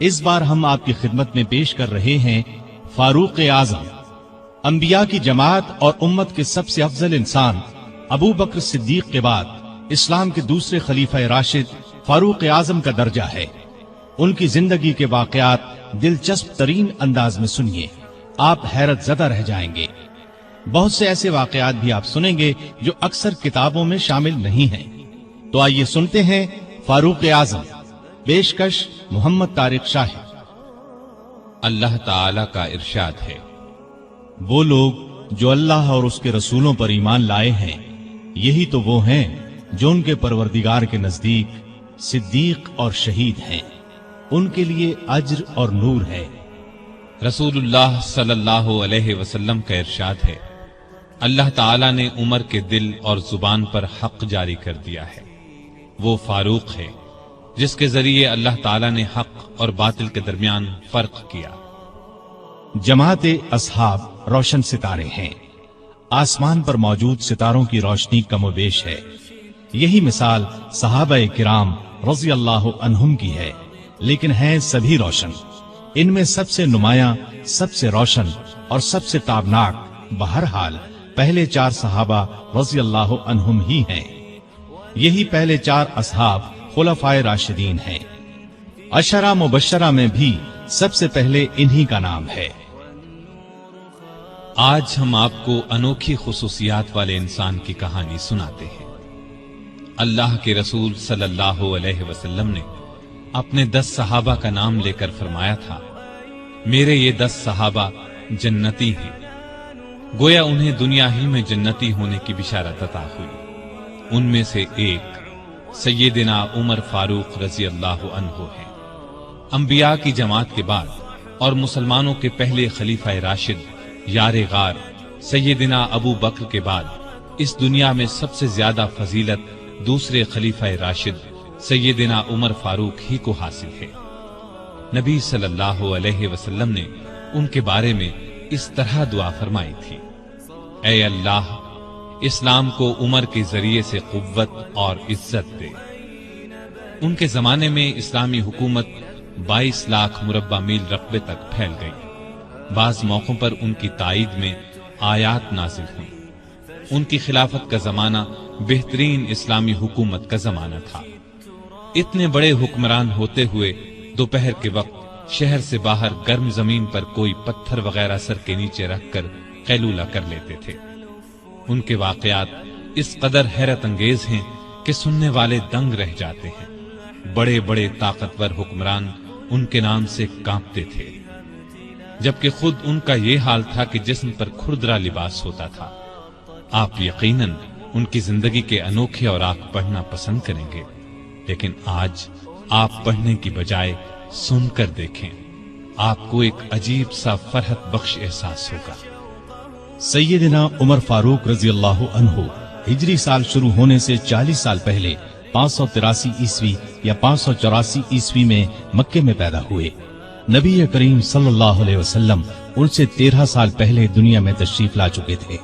اس بار ہم آپ کی خدمت میں پیش کر رہے ہیں فاروق اعظم، انبیاء کی جماعت اور امت کے سب سے افضل انسان ابو بکر صدیق کے بعد اسلام کے دوسرے خلیفہ راشد فاروق اعظم کا درجہ ہے۔ ان کی زندگی کے واقعات دلچسپ ترین انداز میں سنیے، آپ حیرت زدہ رہ جائیں گے۔ بہت سے ایسے واقعات بھی آپ سنیں گے جو اکثر کتابوں میں شامل نہیں ہیں۔ تو آئیے سنتے ہیں فاروق اعظم، پیشکش محمد طارق شاہ۔ اللہ تعالی کا ارشاد ہے، وہ لوگ جو اللہ اور اس کے رسولوں پر ایمان لائے ہیں، یہی تو وہ ہیں جو ان کے پروردگار کے نزدیک صدیق اور شہید ہیں، ان کے لیے اجر اور نور ہے۔ رسول اللہ صلی اللہ علیہ وسلم کا ارشاد ہے، اللہ تعالی نے عمر کے دل اور زبان پر حق جاری کر دیا ہے۔ وہ فاروق ہے جس کے ذریعے اللہ تعالی نے حق اور باطل کے درمیان فرق کیا۔ جماعت اصحاب روشن ستارے ہیں، آسمان پر موجود ستاروں کی روشنی کم و بیش ہے۔ یہی مثال صحابہ کرام رضی اللہ عنہم کی ہے، لیکن ہیں سبھی روشن۔ ان میں سب سے نمایاں، سب سے روشن اور سب سے تابناک بہرحال پہلے 4 صحابہ رضی اللہ عنہم ہی ہیں۔ یہی پہلے 4 اصحاب خلفائے راشدین ہیں۔ عشرہ مبشرہ میں بھی سب سے پہلے انہی کا نام ہے۔ آج ہم آپ کو انوکھی خصوصیات والے انسان کی کہانی سناتے ہیں۔ اللہ کے رسول صلی اللہ علیہ وسلم نے اپنے 10 صحابہ کا نام لے کر فرمایا تھا، میرے یہ 10 صحابہ جنتی ہیں۔ گویا انہیں دنیا ہی میں جنتی ہونے کی بشارت عطا ہوئی۔ ان میں سے ایک سیدنا عمر فاروق رضی اللہ عنہ ہے۔ انبیاء کی جماعت کے بعد اور مسلمانوں کے پہلے خلیفہ راشد یار غار سیدنا ابو بکر کے بعد اس دنیا میں سب سے زیادہ فضیلت دوسرے خلیفہ راشد سیدنا عمر فاروق ہی کو حاصل ہے۔ نبی صلی اللہ علیہ وسلم نے ان کے بارے میں اس طرح دعا فرمائی تھی، اے اللہ اسلام کو عمر کے ذریعے سے قوت اور عزت دے۔ ان کے زمانے میں اسلامی حکومت 22 لاکھ مربع میل رقبے تک پھیل گئی۔ بعض موقعوں پر ان کی تائید میں آیات نازل ہوئی۔ ان کی خلافت کا زمانہ بہترین اسلامی حکومت کا زمانہ تھا۔ اتنے بڑے حکمران ہوتے ہوئے دوپہر کے وقت شہر سے باہر گرم زمین پر کوئی پتھر وغیرہ سر کے نیچے رکھ کر قیلولہ کر لیتے تھے۔ ان کے واقعات اس قدر حیرت انگیز ہیں کہ سننے والے دنگ رہ جاتے ہیں۔ بڑے بڑے طاقتور حکمران ان کے نام سے کانپتے تھے، جبکہ خود ان کا یہ حال تھا کہ جسم پر کھردرا لباس ہوتا تھا۔ آپ یقیناً ان کی زندگی کے انوکھے اوراق پڑھنا پسند کریں گے، لیکن آج آپ پڑھنے کی بجائے سن کر دیکھیں، آپ کو ایک عجیب سا فرحت بخش احساس ہوگا۔ سیدنا عمر فاروق رضی اللہ عنہ ہجری سال شروع ہونے سے 40 سال پہلے 583 عیسوی یا 584 عیسوی میں مکے میں پیدا ہوئے۔ نبی کریم صلی اللہ علیہ وسلم ان سے 13 سال پہلے دنیا میں تشریف لا چکے تھے۔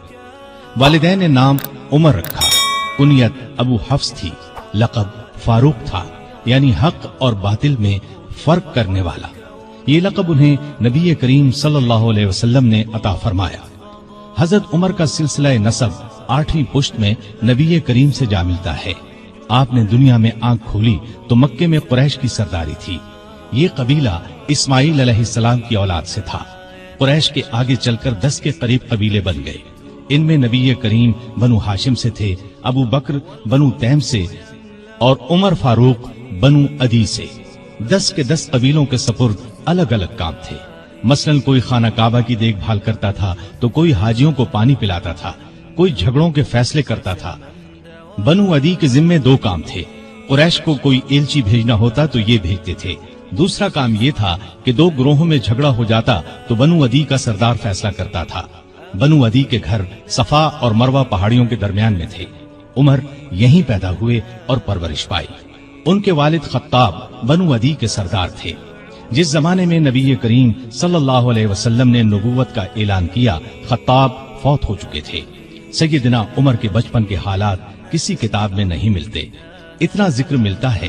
والدین نے نام عمر رکھا، کنیت ابو حفص تھی، لقب فاروق تھا، یعنی حق اور باطل میں فرق کرنے والا۔ یہ لقب انہیں نبی کریم صلی اللہ علیہ وسلم نے عطا فرمایا۔ حضرت عمر کا سلسلہ نسب 8ویں پشت میں نبی کریم سے جا ملتا ہے۔ آپ نے دنیا میں آنکھ کھولی تو مکے میں قریش کی سرداری تھی۔ یہ قبیلہ اسماعیل علیہ السلام کی اولاد سے تھا۔ قریش کے آگے چل کر 10 کے قریب قبیلے بن گئے۔ ان میں نبی کریم بنو ہاشم سے تھے، ابو بکر بنو تیم سے اور عمر فاروق بنو عدی سے۔ 10 کے 10 قبیلوں کے سپرد الگ الگ کام تھے۔ مثلاً کوئی خانہ کعبہ کی دیکھ بھال کرتا تھا تو کوئی حاجیوں کو پانی پلاتا تھا، کوئی جھگڑوں کے فیصلے کرتا تھا۔ بنو عدی کے ذمے 2 کام تھے۔ قریش کو کوئی ایلچی بھیجنا ہوتا تو یہ بھیجتے تھے۔ دوسرا کام یہ تھا کہ 2 گروہوں میں جھگڑا ہو جاتا تو بنو عدی کا سردار فیصلہ کرتا تھا۔ بنو عدی کے گھر صفا اور مروہ پہاڑیوں کے درمیان میں تھے۔ عمر یہیں پیدا ہوئے اور پرورش پائی۔ ان کے والد خطاب بنو عدی کے سردار تھے۔ جس زمانے میں نبی کریم صلی اللہ علیہ وسلم نے نبوت کا اعلان کیا، خطاب فوت ہو چکے تھے۔ سیدنا عمر کے بچپن کے حالات کسی کتاب میں نہیں ملتے۔ اتنا ذکر ملتا ہے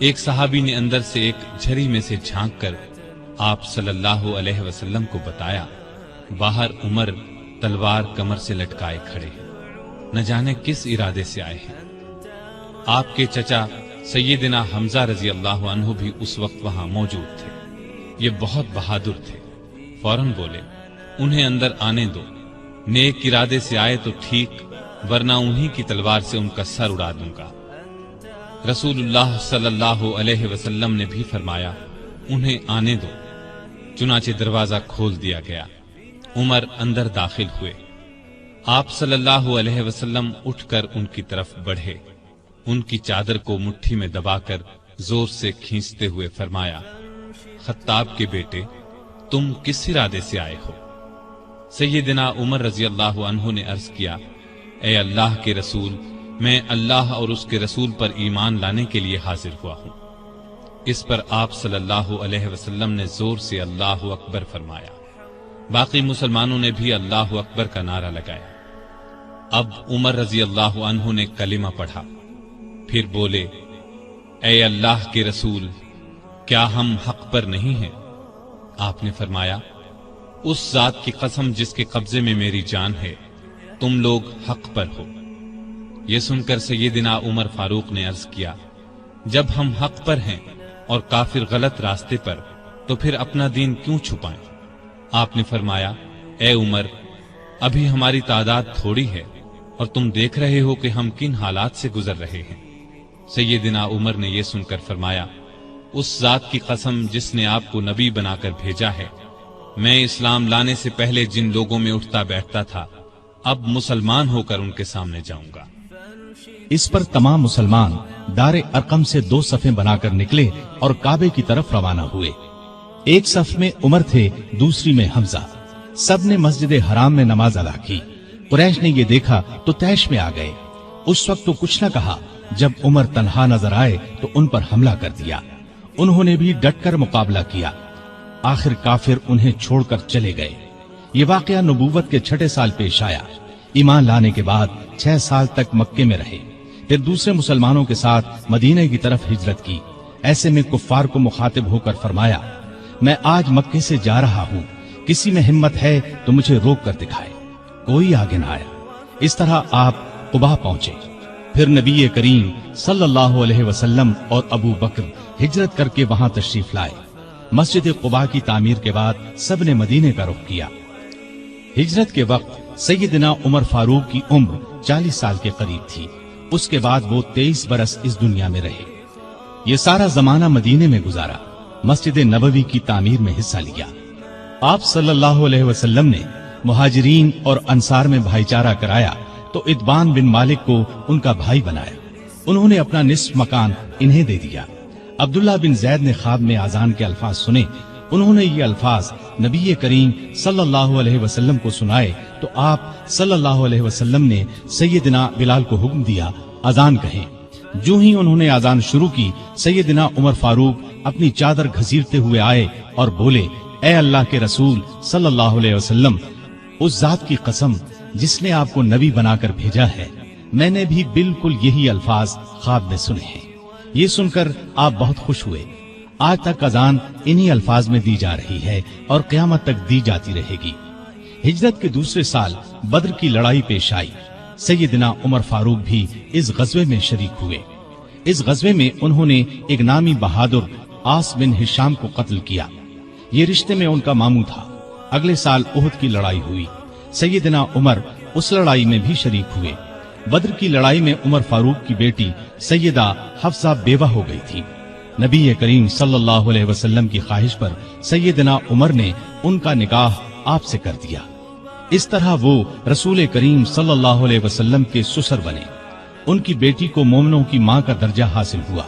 ایک صحابی نے اندر سے ایک جھری میں سے جھانک کر آپ صلی اللہ علیہ وسلم کو بتایا، باہر عمر تلوار کمر سے لٹکائے کھڑے ہیں، نہ جانے کس ارادے سے آئے ہیں۔ آپ کے چچا سیدنا حمزہ رضی اللہ عنہ بھی اس وقت وہاں موجود تھے۔ یہ بہت بہادر تھے، فوراً بولے، انہیں اندر آنے دو، نیک ارادے سے آئے تو ٹھیک، ورنہ انہی کی تلوار سے ان کا سر اڑا دوں گا۔ رسول اللہ صلی اللہ علیہ وسلم نے بھی فرمایا، انہیں آنے دو۔ چنانچہ دروازہ کھول دیا گیا، عمر اندر داخل ہوئے۔ آپ صلی اللہ علیہ وسلم اٹھ کر ان کی طرف بڑھے، ان کی چادر کو مٹھی میں دبا کر زور سے کھینچتے ہوئے فرمایا، خطاب کے بیٹے، تم کس ارادے سے آئے ہو؟ سیدنا عمر رضی اللہ عنہ نے عرض کیا، اے اللہ کے رسول، میں اللہ اور اس کے رسول پر ایمان لانے کے لیے حاضر ہوا ہوں۔ اس پر آپ صلی اللہ علیہ وسلم نے زور سے اللہ اکبر فرمایا۔ باقی مسلمانوں نے بھی اللہ اکبر کا نعرہ لگایا۔ اب عمر رضی اللہ عنہ نے کلمہ پڑھا، پھر بولے، اے اللہ کے رسول، کیا ہم حق پر نہیں ہیں؟ آپ نے فرمایا، اس ذات کی قسم جس کے قبضے میں میری جان ہے، تم لوگ حق پر ہو۔ یہ سن کر سیدنا عمر فاروق نے عرض کیا، جب ہم حق پر ہیں اور کافر غلط راستے پر، تو پھر اپنا دین کیوں چھپائیں؟ آپ نے فرمایا، اے عمر، ابھی ہماری تعداد تھوڑی ہے اور تم دیکھ رہے ہو کہ ہم کن حالات سے گزر رہے ہیں۔ سیدنا عمر نے یہ سن کر فرمایا، اس ذات کی قسم جس نے آپ کو نبی بنا کر بھیجا ہے، میں اسلام لانے سے پہلے جن لوگوں میں اٹھتا بیٹھتا تھا، اب مسلمان ہو کر ان کے سامنے جاؤں گا۔ اس پر تمام مسلمان دار ارقم سے 2 صفیں بنا کر نکلے اور کعبے کی طرف روانہ ہوئے۔ ایک صف میں عمر تھے، دوسری میں حمزہ۔ سب نے مسجد حرام میں نماز ادا کی۔ قریش نے یہ دیکھا تو طیش میں آ گئے۔ اس وقت تو کچھ نہ کہا، جب عمر تنہا نظر آئے تو ان پر حملہ کر دیا۔ انہوں نے بھی ڈٹ کر مقابلہ کیا۔ آخر کافر انہیں چھوڑ کر چلے گئے۔ یہ واقعہ نبوت کے 6 سال پیش آیا۔ ایمان لانے کے بعد 6 سال تک مکے میں رہے، پھر دوسرے مسلمانوں کے ساتھ مدینہ کی طرف ہجرت کی۔ ایسے میں کفار کو مخاطب ہو کر فرمایا، میں آج مکے سے جا رہا ہوں، کسی میں ہمت ہے تو مجھے روک کر دکھائے۔ کوئی آگے نہ آیا۔ اس طرح آپ قباء پہنچے۔ پھر نبی کریم صلی اللہ علیہ وسلم اور ابو بکر ہجرت کر کے وہاں تشریف لائے۔ مسجد قباء کی تعمیر کے بعد سب نے مدینے کا رخ کیا۔ ہجرت کے وقت سیدنا عمر فاروق کی عمر 40 سال کے قریب تھی۔ اس کے بعد وہ 23 برس اس دنیا میں رہے۔ یہ سارا زمانہ مدینے میں گزارا، مسجد نبوی کی تعمیر میں حصہ لیا۔ آپ صلی اللہ علیہ وسلم نے مہاجرین اور انصار میں بھائی چارہ کرایا تو اتبان بن مالک کو ان کا بھائی بنایا۔ انہوں نے اپنا نصف مکان انہیں دے دیا۔ عبداللہ بن زید نے خواب میں اذان کے الفاظ سنے۔ انہوں نے یہ الفاظ نبی کریم صلی اللہ علیہ وسلم کو سنائے تو آپ صلی اللہ علیہ وسلم نے سیدنا بلال کو حکم دیا، اذان کہیں۔ جو ہی انہوں نے اذان شروع کی، سیدنا عمر فاروق اپنی چادر گھسیٹتے ہوئے آئے اور بولے، اے اللہ کے رسول صلی اللہ علیہ وسلم، اس ذات کی قسم جس نے آپ کو نبی بنا کر بھیجا ہے، میں نے بھی بالکل یہی الفاظ خواب میں سنے ہیں۔ یہ سن کر آپ بہت خوش ہوئے۔ آج تک اذان انہی الفاظ میں دی جا رہی ہے اور قیامت تک دی جاتی رہے گی۔ ہجرت کے دوسرے سال بدر کی لڑائی پیش آئی۔ سیدنا عمر فاروق بھی اس غزوے میں شریک ہوئے۔ اس غزوے میں انہوں نے ایک نامی بہادر عاص بن ہشام کو قتل کیا۔ یہ رشتے میں ان کا ماموں تھا۔ اگلے سال احد کی لڑائی ہوئی۔ سیدنا عمر اس لڑائی میں بھی شریک ہوئے۔ بدر کی لڑائی میں عمر فاروق کی بیٹی سیدہ حفصہ بیوہ ہو گئی تھی۔ نبی کریم صلی اللہ علیہ وسلم کی خواہش پر سیدنا عمر نے ان کا نکاح آپ سے کر دیا۔ اس طرح وہ رسول کریم صلی اللہ علیہ وسلم کے سسر بنے۔ ان کی بیٹی کو مومنوں کی ماں کا درجہ حاصل ہوا۔